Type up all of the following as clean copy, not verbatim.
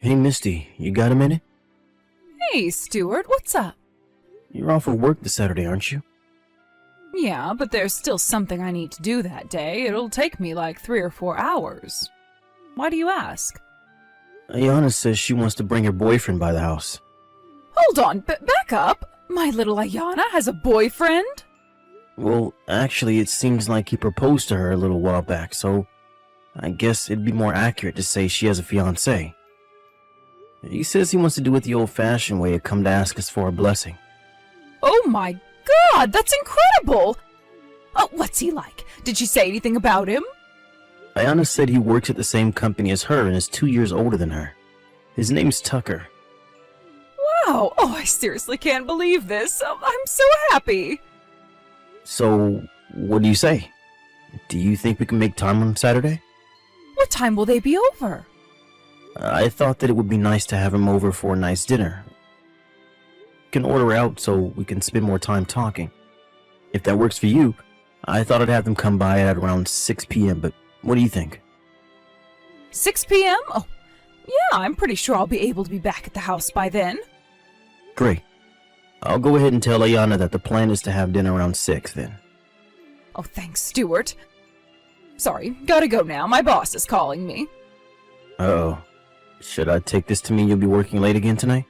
Hey, Misty, you got a minute? Hey, Stuart, what's up? You're off for work this Saturday, aren't you? Yeah, but there's still something I need to do that day. It'll take me like 3 or 4 hours. Why do you ask? Ayana says she wants to bring her boyfriend by the house. Hold on, back up! My little Ayana has a boyfriend? Well, actually, it seems like he proposed to her a little while back, so I guess it'd be more accurate to say she has a fiancé. He says he wants to do it the old-fashioned way and come to ask us for a blessing. Oh my god, that's incredible! Oh, what's he like? Did she say anything about him? Ayana said he works at the same company as her and is 2 years older than her. His name's Tucker. Wow, oh, I seriously can't believe this. I'm so happy. So, what do you say? Do you think we can make time on Saturday? What time will they be over? I thought that it would be nice to have him over for a nice dinner. We can order out so we can spend more time talking. If that works for you, I thought I'd have them come by at around 6 p.m., but what do you think? 6 p.m.? Oh, yeah, I'm pretty sure I'll be able to be back at the house by then. Great. I'll go ahead and tell Ayana that the plan is to have dinner around 6 then. Oh, thanks, Stuart. Sorry, gotta go now. My boss is calling me. Uh-oh. Should I take this to mean you'll be working late again tonight?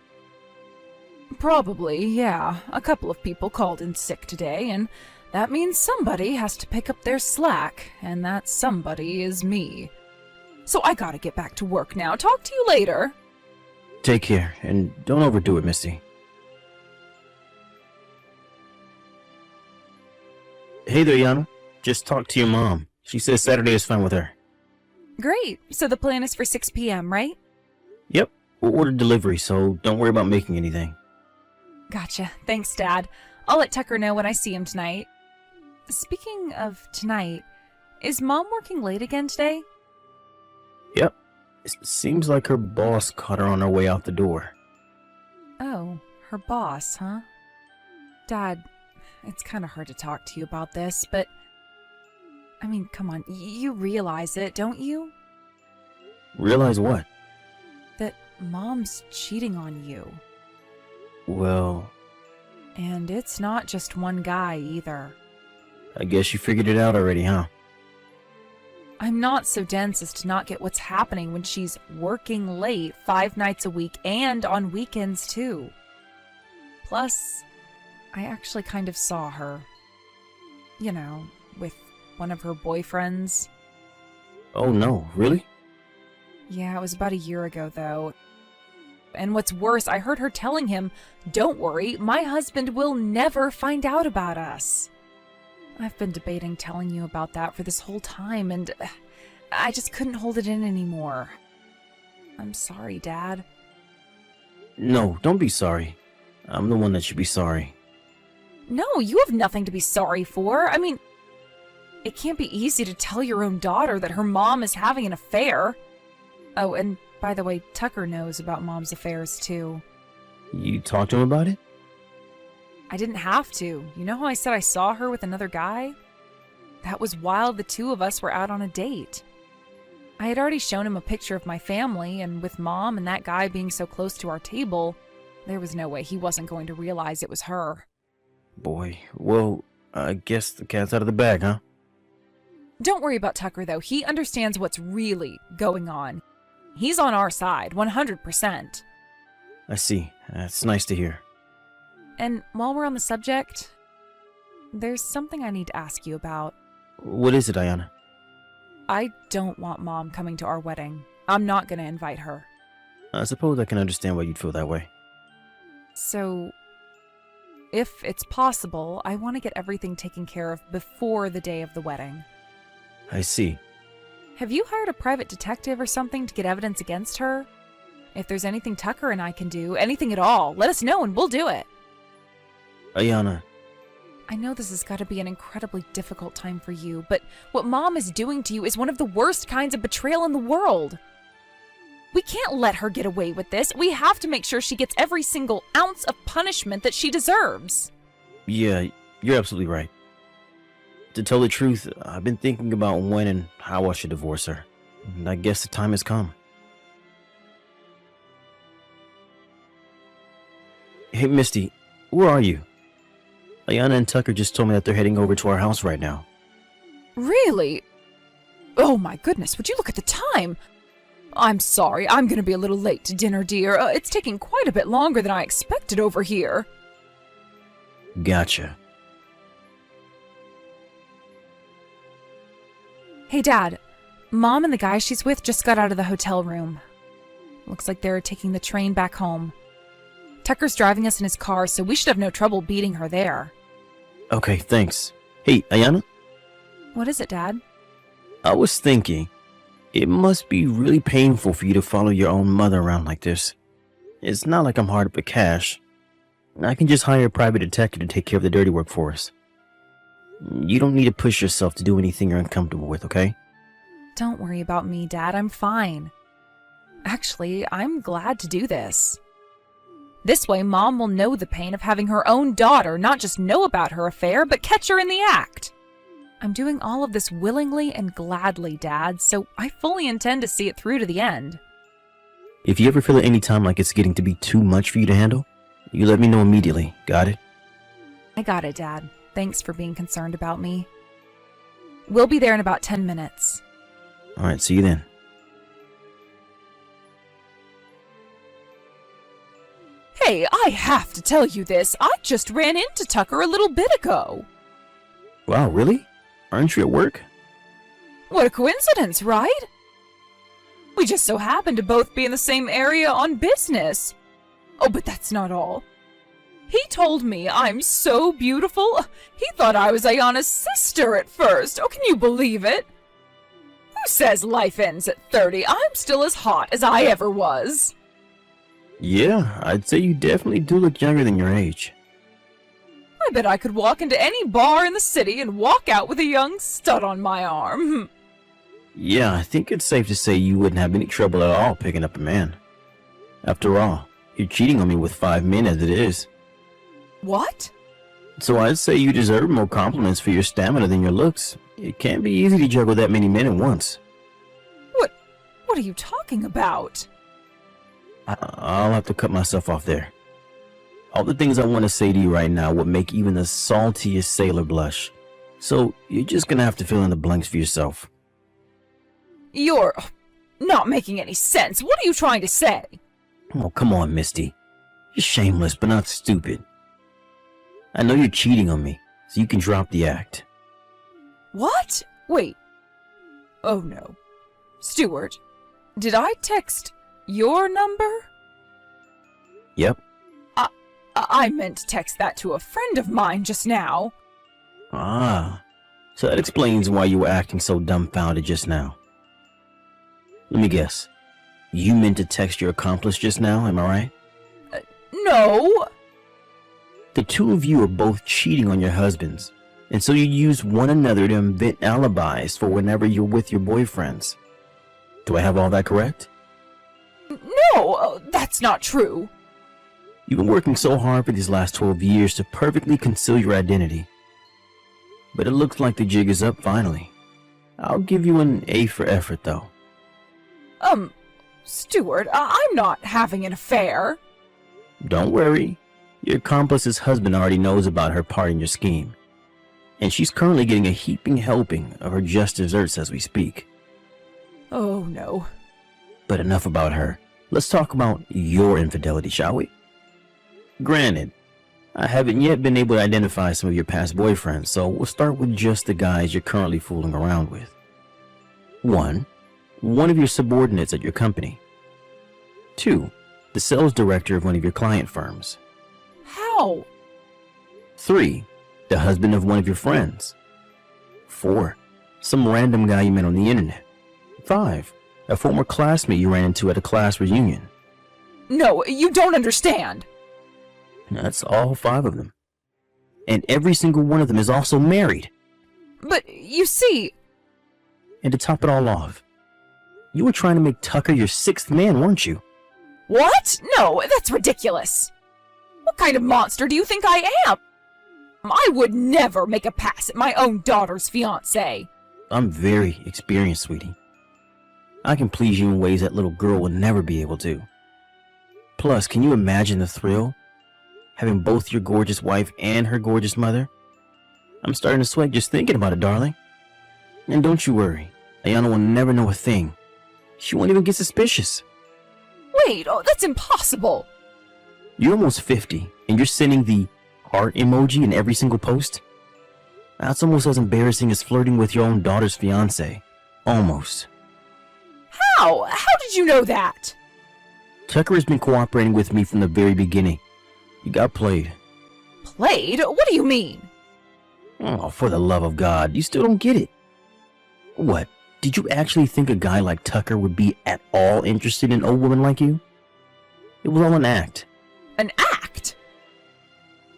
Probably, yeah. A couple of people called in sick today, and that means somebody has to pick up their slack, and that somebody is me. So I gotta get back to work now. Talk to you later. Take care, and don't overdo it, Misty. Hey there, Ayana. Just talked to your mom. She says Saturday is fine with her. Great. So the plan is for 6 p.m., right? Yep. We'll order delivery, so don't worry about making anything. Gotcha. Thanks, Dad. I'll let Tucker know when I see him tonight. Speaking of tonight, is Mom working late again today? Yep. It seems like her boss caught her on her way out the door. Oh, her boss, huh? Dad, it's kind of hard to talk to you about this, but I mean, come on, you realize it, don't you? Realize what? That Mom's cheating on you. Well, And it's not just one guy either. I guess you figured it out already, huh? I'm not so dense as to not get what's happening when she's working late 5 nights a week and on weekends too. Plus, I actually kind of saw her. You know, with one of her boyfriends. Oh no, really? Yeah, it was about a year ago though. And what's worse, I heard her telling him, "Don't worry, my husband will never find out about us." I've been debating telling you about that for this whole time, and I just couldn't hold it in anymore. I'm sorry, Dad. No, don't be sorry. I'm the one that should be sorry. No, you have nothing to be sorry for. I mean, it can't be easy to tell your own daughter that her mom is having an affair. Oh, and by the way, Tucker knows about Mom's affairs too. You talked to him about it? I didn't have to. You know how I said I saw her with another guy? That was while the two of us were out on a date. I had already shown him a picture of my family, and with Mom and that guy being so close to our table, there was no way he wasn't going to realize it was her. Boy, well, I guess the cat's out of the bag, huh? Don't worry about Tucker, though. He understands what's really going on. He's on our side, 100%. I see. That's nice to hear. And while we're on the subject, there's something I need to ask you about. What is it, Ayana? I don't want Mom coming to our wedding. I'm not going to invite her. I suppose I can understand why you'd feel that way. So, if it's possible, I want to get everything taken care of before the day of the wedding. I see. Have you hired a private detective or something to get evidence against her? If there's anything Tucker and I can do, anything at all, let us know and we'll do it. Ayana. I know this has got to be an incredibly difficult time for you, but what Mom is doing to you is one of the worst kinds of betrayal in the world. We can't let her get away with this. We have to make sure she gets every single ounce of punishment that she deserves. Yeah, you're absolutely right. To tell the truth, I've been thinking about when and how I should divorce her. And I guess the time has come. Hey, Misty, where are you? Ayana and Tucker just told me that they're heading over to our house right now. Really? Oh my goodness, would you look at the time? I'm sorry, I'm gonna be a little late to dinner, dear. It's taking quite a bit longer than I expected over here. Gotcha. Hey, Dad. Mom and the guy she's with just got out of the hotel room. Looks like they're taking the train back home. Tucker's driving us in his car, so we should have no trouble beating her there. Okay, thanks. Hey, Ayana? What is it, Dad? I was thinking, it must be really painful for you to follow your own mother around like this. It's not like I'm hard up for cash. I can just hire a private detective to take care of the dirty work for us. You don't need to push yourself to do anything you're uncomfortable with, okay? Don't worry about me, Dad. I'm fine. Actually, I'm glad to do this. This way, Mom will know the pain of having her own daughter not just know about her affair, but catch her in the act. I'm doing all of this willingly and gladly, Dad, so I fully intend to see it through to the end. If you ever feel at any time like it's getting to be too much for you to handle, you let me know immediately, got it? I got it, Dad. Thanks for being concerned about me. We'll be there in about 10 minutes. Alright, see you then. Hey, I have to tell you this. I just ran into Tucker a little bit ago. Wow, really? Aren't you at work? What a coincidence, right? We just so happen to both be in the same area on business. Oh, but that's not all. He told me I'm so beautiful. He thought I was Ayana's sister at first. Oh, can you believe it? Who says life ends at 30? I'm still as hot as I ever was. Yeah, I'd say you definitely do look younger than your age. I bet I could walk into any bar in the city and walk out with a young stud on my arm. Yeah, I think it's safe to say you wouldn't have any trouble at all picking up a man. After all, you're cheating on me with 5 men as it is. What? So I'd say you deserve more compliments for your stamina than your looks. It can't be easy to juggle that many men at once. What are you talking about? I'll have to cut myself off there. All the things I want to say to you right now would make even the saltiest sailor blush. So you're just gonna have to fill in the blanks for yourself. You're not making any sense. What are you trying to say? Oh, come on, Misty. You're shameless, but not stupid. I know you're cheating on me, so you can drop the act. What? Wait. Oh no. Stuart, did I text your number? Yep. I meant to text that to a friend of mine just now. Ah, so that explains why you were acting so dumbfounded just now. Let me guess. You meant to text your accomplice just now, am I right? No. The two of you are both cheating on your husbands, and so you use one another to invent alibis for whenever you're with your boyfriends. Do I have all that correct? No, that's not true. You've been working so hard for these last 12 years to perfectly conceal your identity. But it looks like the jig is up finally. I'll give you an A for effort, though. Stuart, I'm not having an affair. Don't worry. Your accomplice's husband already knows about her part in your scheme. And she's currently getting a heaping helping of her just desserts as we speak. Oh, no. But enough about her. Let's talk about your infidelity, shall we? Granted, I haven't yet been able to identify some of your past boyfriends, so we'll start with just the guys you're currently fooling around with. 1. One of your subordinates at your company. 2. The sales director of one of your client firms. How? 3. The husband of one of your friends. 4. Some random guy you met on the internet. 5. A former classmate you ran into at a class reunion. No, you don't understand. That's all 5 of them. And every single one of them is also married. But you see... And to top it all off, you were trying to make Tucker your 6th man, weren't you? What? No, that's ridiculous. What kind of monster do you think I am? I would never make a pass at my own daughter's fiancé. I'm very experienced, sweetie. I can please you in ways that little girl would never be able to. Plus, can you imagine the thrill? having both your gorgeous wife and her gorgeous mother. I'm starting to sweat just thinking about it, darling. And don't you worry, Ayana will never know a thing. She won't even get suspicious. Wait, that's impossible. You're almost 50, and you're sending the heart emoji in every single post? That's almost as embarrassing as flirting with your own daughter's fiancé. Almost. How? How did you know that? Tucker has been cooperating with me from the very beginning. You got played. Played? What do you mean? Oh, for the love of God, you still don't get it. What? Did you actually think a guy like Tucker would be at all interested in an old woman like you? It was all an act. An act?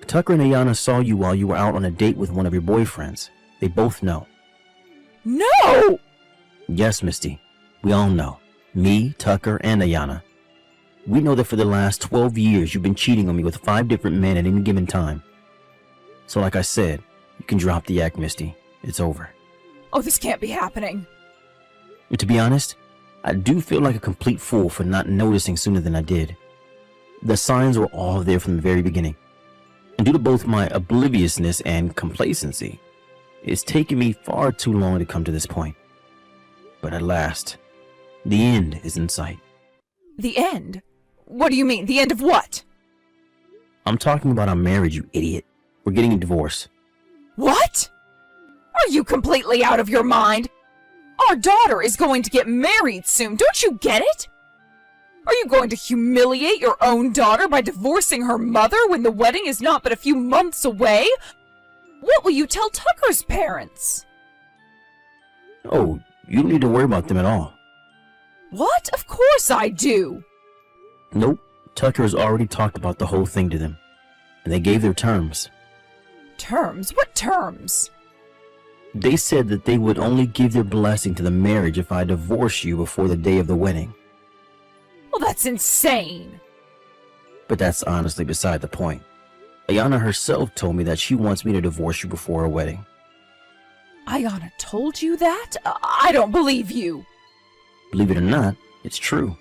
Tucker and Ayana saw you while you were out on a date with one of your boyfriends. They both know. No! Yes, Misty. We all know. Me, Tucker, and Ayana. We know that for the last 12 years you've been cheating on me with 5 different men at any given time. So like I said, you can drop the act, Misty. It's over. Oh, this can't be happening. And to be honest, I do feel like a complete fool for not noticing sooner than I did. The signs were all there from the very beginning. And due to both my obliviousness and complacency, it's taken me far too long to come to this point. But at last, the end is in sight. The end? What do you mean? The end of what? I'm talking about our marriage, you idiot. We're getting a divorce. What? Are you completely out of your mind? Our daughter is going to get married soon. Don't you get it? Are you going to humiliate your own daughter by divorcing her mother when the wedding is not but a few months away? What will you tell Tucker's parents? Oh, you don't need to worry about them at all. What? Of course I do. Nope. Tucker has already talked about the whole thing to them. And they gave their terms. Terms? What terms? They said that they would only give their blessing to the marriage if I divorce you before the day of the wedding. Well, that's insane. But that's honestly beside the point. Ayana herself told me that she wants me to divorce you before our wedding. Ayana told you that? I don't believe you. Believe it or not, it's true.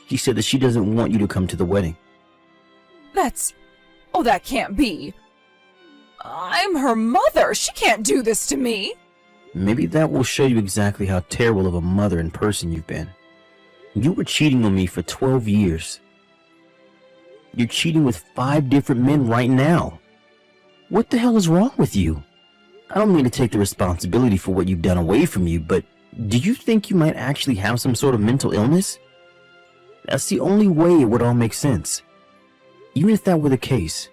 She said that she doesn't want you to come to the wedding. Oh, that can't be. I'm her mother. She can't do this to me. Maybe that will show you exactly how terrible of a mother and person you've been. You were cheating on me for 12 years. You're cheating with 5 different men right now. What the hell is wrong with you? I don't mean to take the responsibility for what you've done away from you, but do you think you might actually have some sort of mental illness? That's the only way it would all make sense. Even if that were the case,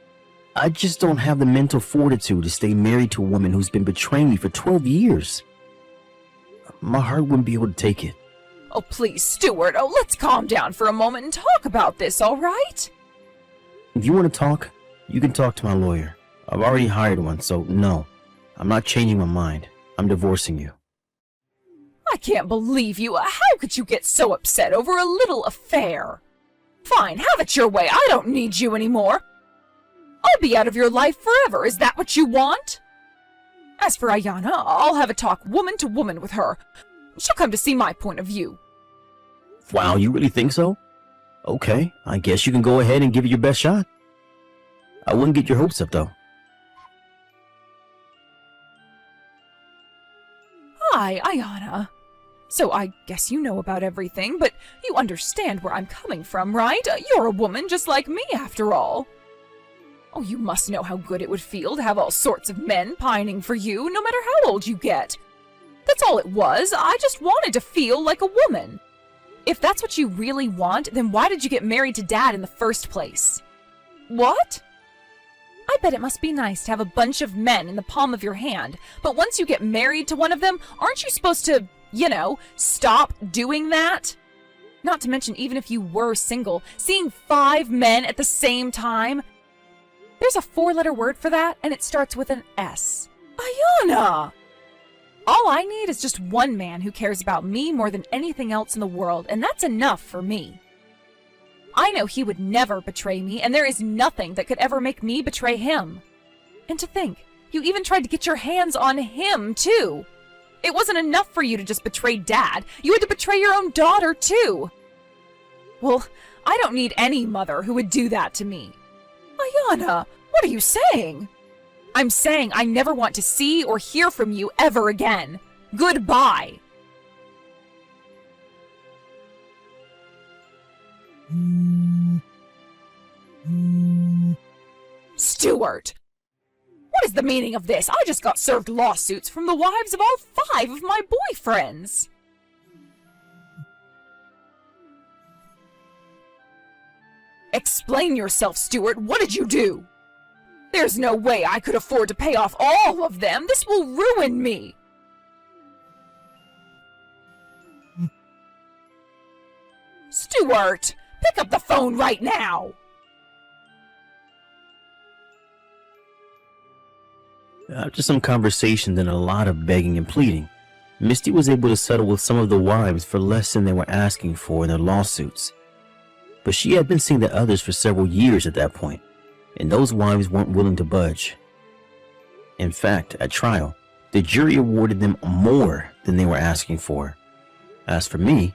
I just don't have the mental fortitude to stay married to a woman who's been betraying me for 12 years. My heart wouldn't be able to take it. Oh, please, Stuart. Oh, let's calm down for a moment and talk about this, all right? If you want to talk, you can talk to my lawyer. I've already hired one, so no, I'm not changing my mind. I'm divorcing you. I can't believe you. How could you get so upset over a little affair? Fine, have it your way. I don't need you anymore. I'll be out of your life forever. Is that what you want? As for Ayana, I'll have a talk woman to woman with her. She'll come to see my point of view. Wow, you really think so? Okay, I guess you can go ahead and give it your best shot. I wouldn't get your hopes up, though. Hi, Ayana. So I guess you know about everything, but you understand where I'm coming from, right? You're a woman just like me, after all. Oh, you must know how good it would feel to have all sorts of men pining for you, no matter how old you get. That's all it was. I just wanted to feel like a woman. If that's what you really want, then why did you get married to Dad in the first place? What? I bet it must be nice to have a bunch of men in the palm of your hand, but once you get married to one of them, aren't you supposed to, stop doing that? Not to mention, even if you were single, seeing 5 men at the same time. There's a 4-letter word for that, and it starts with an S. Ayana! All I need is just one man who cares about me more than anything else in the world, and that's enough for me. I know he would never betray me, and there is nothing that could ever make me betray him. And to think, you even tried to get your hands on him, too. It wasn't enough for you to just betray Dad. You had to betray your own daughter, too. Well, I don't need any mother who would do that to me. Anna, what are you saying? I'm saying I never want to see or hear from you ever again. Goodbye. Stuart! What is the meaning of this? I just got served lawsuits from the wives of all 5 of my boyfriends. Explain yourself, Stuart. What did you do? There's no way I could afford to pay off all of them. This will ruin me. Stuart, pick up the phone right now. After some conversations and a lot of begging and pleading, Misty was able to settle with some of the wives for less than they were asking for in their lawsuits. But she had been seeing the others for several years at that point, and those wives weren't willing to budge. In fact, at trial, the jury awarded them more than they were asking for. As for me,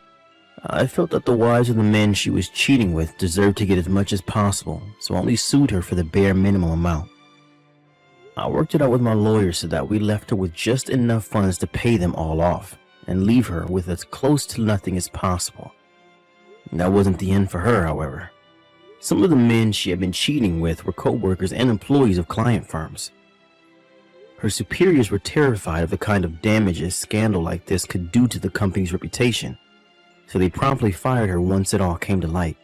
I felt that the wives of the men she was cheating with deserved to get as much as possible, so I only sued her for the bare minimum amount. I worked it out with my lawyer so that we left her with just enough funds to pay them all off and leave her with as close to nothing as possible. That wasn't the end for her, however. Some of the men she had been cheating with were co-workers and employees of client firms. Her superiors were terrified of the kind of damage a scandal like this could do to the company's reputation, so they promptly fired her once it all came to light.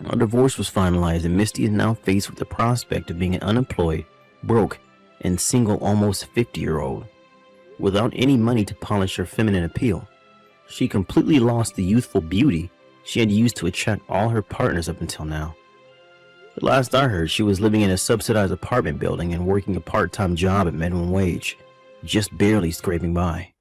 Our divorce was finalized, and Misty is now faced with the prospect of being an unemployed, broke, and single almost 50-year-old. Without any money to polish her feminine appeal, she completely lost the youthful beauty she had used to attract all her partners up until now. The last I heard, she was living in a subsidized apartment building and working a part-time job at minimum wage, just barely scraping by.